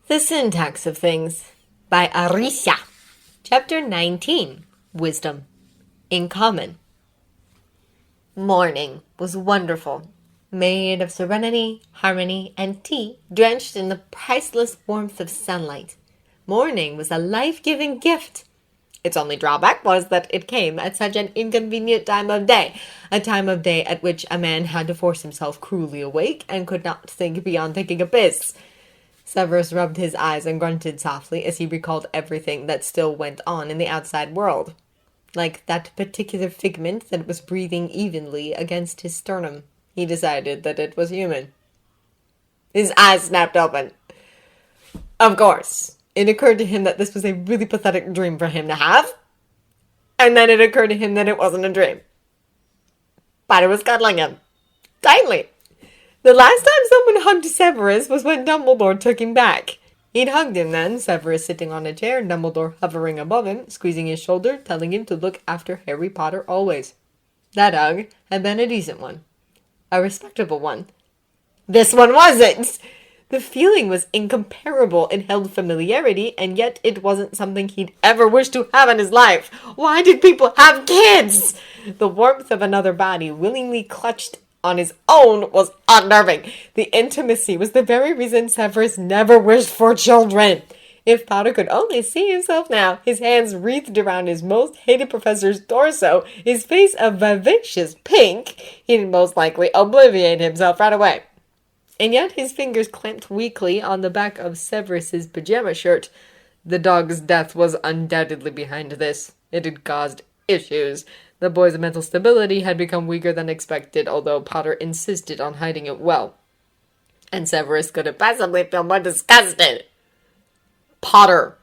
The Syntax of Things by Arisha. Chapter 19. Wisdom. In Common. Morning was wonderful, made of serenity, harmony, and tea drenched in the priceless warmth of sunlight. Morning was a life-giving gift. Its only drawback was that it came at such an inconvenient time of day, a time of day at which a man had to force himself cruelly awake and could not think beyond taking a piss. Severus rubbed his eyes and grunted softly as he recalled everything that still went on in the outside world. Like that particular figment that was breathing evenly against his sternum, he decided that it was human. His eyes snapped open. Of course, it occurred to him that this was a really pathetic dream for him to have. And then it occurred to him that it wasn't a dream. Potter was cuddling him. Tightly. The last time someone hugged Severus was when Dumbledore took him back. He'd hugged him then, Severus sitting on a chair, Dumbledore hovering above him, squeezing his shoulder, telling him to look after Harry Potter always. That hug had been a decent one. A respectable one. This one wasn't! The feeling was incomparable and held familiarity, and yet it wasn't something he'd ever wished to have in his life. Why did people have kids? The warmth of another body willingly clutched on his own was unnerving. The intimacy was the very reason Severus never wished for children. If Potter could only see himself now, his hands wreathed around his most hated professor's torso, his face a vivacious pink, he'd most likely obliviate himself right away. And yet his fingers clamped weakly on the back of Severus's pajama shirt. The dog's death was undoubtedly behind this. It had caused issues. The boy's mental stability had become weaker than expected, although Potter insisted on hiding it well. And Severus couldn't possibly feel more disgusted. Potter!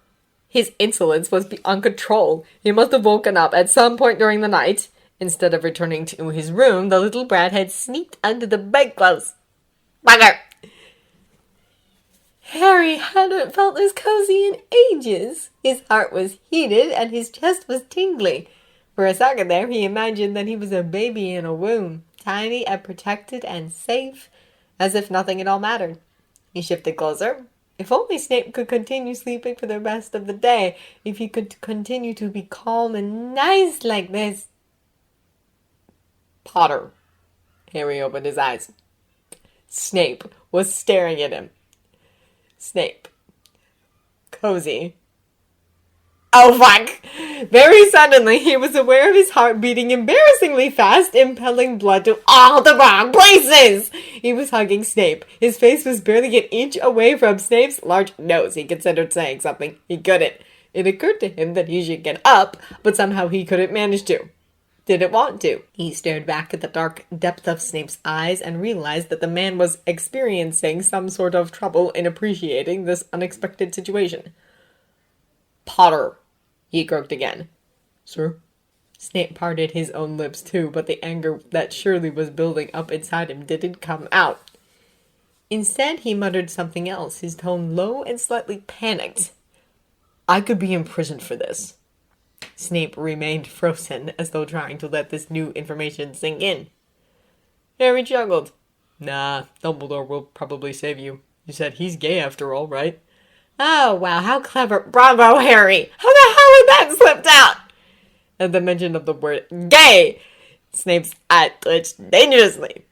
His insolence was beyond control. He must have woken up at some point during the night. Instead of returning to his room, the little brat had sneaked under the bedclothes. Bugger! Harry hadn't felt this cozy in ages. His heart was heated and his chest was tingly. For a second there, he imagined that he was a baby in a womb, tiny and protected and safe, as if nothing at all mattered. He shifted closer. If only Snape could continue sleeping for the rest of the day, if he could continue to be calm and nice like this. Potter. Harry opened his eyes. Snape was staring at him. Snape. Cozy. Oh, fuck! Very suddenly, he was aware of his heart beating embarrassingly fast, impelling blood to all the wrong places! He was hugging Snape. His face was barely an inch away from Snape's large nose. He considered saying something. He couldn't. It occurred to him that he should get up, but somehow he couldn't manage to. Didn't want to. He stared back at the dark depth of Snape's eyes and realized that the man was experiencing some sort of trouble in appreciating this unexpected situation. Potter, he croaked again. Sir? Snape parted his own lips too, but the anger that surely was building up inside him didn't come out. Instead, he muttered something else, his tone low and slightly panicked. I could be imprisoned for this. Snape remained frozen, as though trying to let this new information sink in. Harry chuckled. Nah, Dumbledore will probably save you. You said he's gay after all, right? Oh, wow, how clever. Bravo, Harry! How the hell had that slipped out? At the mention of the word gay, Snape's eye twitched dangerously.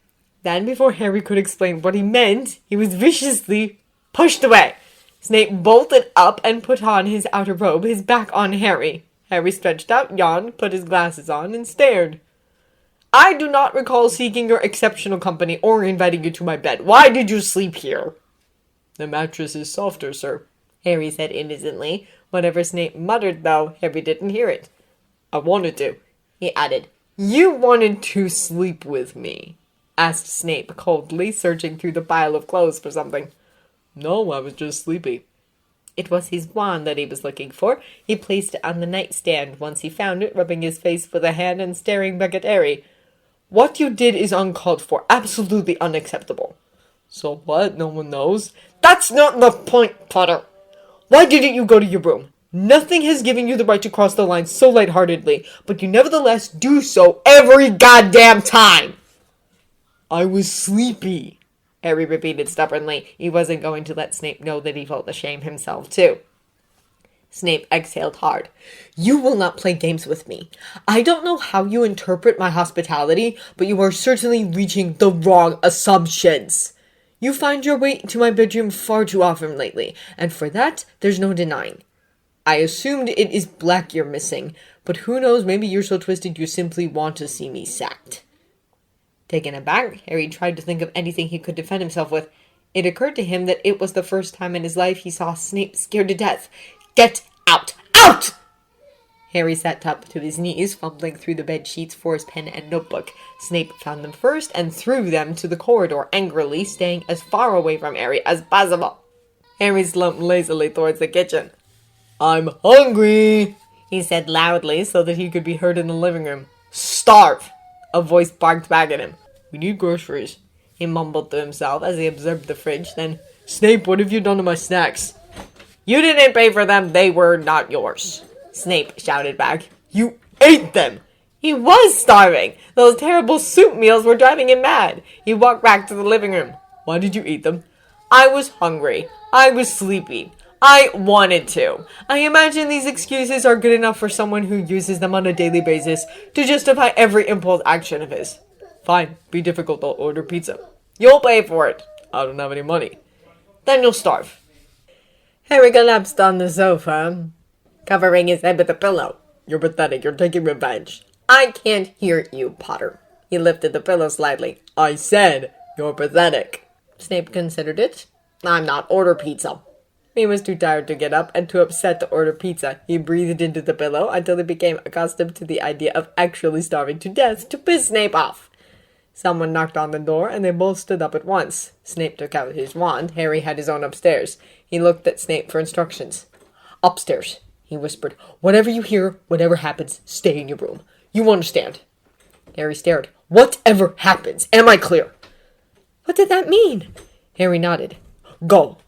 Then, before Harry could explain what he meant, he was viciously pushed away. Snape bolted up and put on his outer robe, his back on Harry. Harry stretched out, yawned, put his glasses on, and stared. I do not recall seeking your exceptional company or inviting you to my bed. Why did you sleep here? The mattress is softer, sir, Harry said innocently. Whatever Snape muttered, though, Harry didn't hear it. I wanted to, he added. You wanted to sleep with me? Asked Snape coldly, searching through the pile of clothes for something. No, I was just sleepy. It was his wand that he was looking for. He placed it on the nightstand. Once he found it, rubbing his face with a hand and staring back at Harry. What you did is uncalled for, absolutely unacceptable. So what? No one knows? That's not the point, Potter. Why didn't you go to your room? Nothing has given you the right to cross the line so lightheartedly, but you nevertheless do so every goddamn time. I was sleepy. Harry repeated stubbornly. He wasn't going to let Snape know that he felt ashamed himself, too. Snape exhaled hard. You will not play games with me. I don't know how you interpret my hospitality, but you are certainly reaching the wrong assumptions. You find your way to my bedroom far too often lately, and for that, there's no denying. I assumed it is Black you're missing, but who knows, maybe you're so twisted you simply want to see me sacked. Taken aback, Harry tried to think of anything he could defend himself with. It occurred to him that it was the first time in his life he saw Snape scared to death. Get out! Out! Harry sat up to his knees, fumbling through the bed sheets for his pen and notebook. Snape found them first and threw them to the corridor angrily, staying as far away from Harry as possible. Harry slumped lazily towards the kitchen. I'm hungry, he said loudly so that he could be heard in the living room. Starve! A voice barked back at him. We need groceries, he mumbled to himself as he observed the fridge. Then, Snape, what have you done to my snacks? You didn't pay for them, they were not yours, Snape shouted back. You ate them! He was starving! Those terrible soup meals were driving him mad. He walked back to the living room. Why did you eat them? I was hungry. I was sleepy. I wanted to. I imagine these excuses are good enough for someone who uses them on a daily basis to justify every impulse action of his. Fine, be difficult, I'll order pizza. You'll pay for it. I don't have any money. Then you'll starve. Harry collapsed on the sofa, covering his head with a pillow. You're pathetic. You're taking revenge. I can't hear you, Potter. He lifted the pillow slightly. I said, you're pathetic. Snape considered it. I'm not order pizza. He was too tired to get up and too upset to order pizza. He breathed into the pillow until he became accustomed to the idea of actually starving to death to piss Snape off. Someone knocked on the door, and they both stood up at once. Snape took out his wand. Harry had his own upstairs. He looked at Snape for instructions. Upstairs, he whispered. Whatever you hear, whatever happens, stay in your room. You understand? Harry stared. Whatever happens, am I clear? What did that mean? Harry nodded. Go.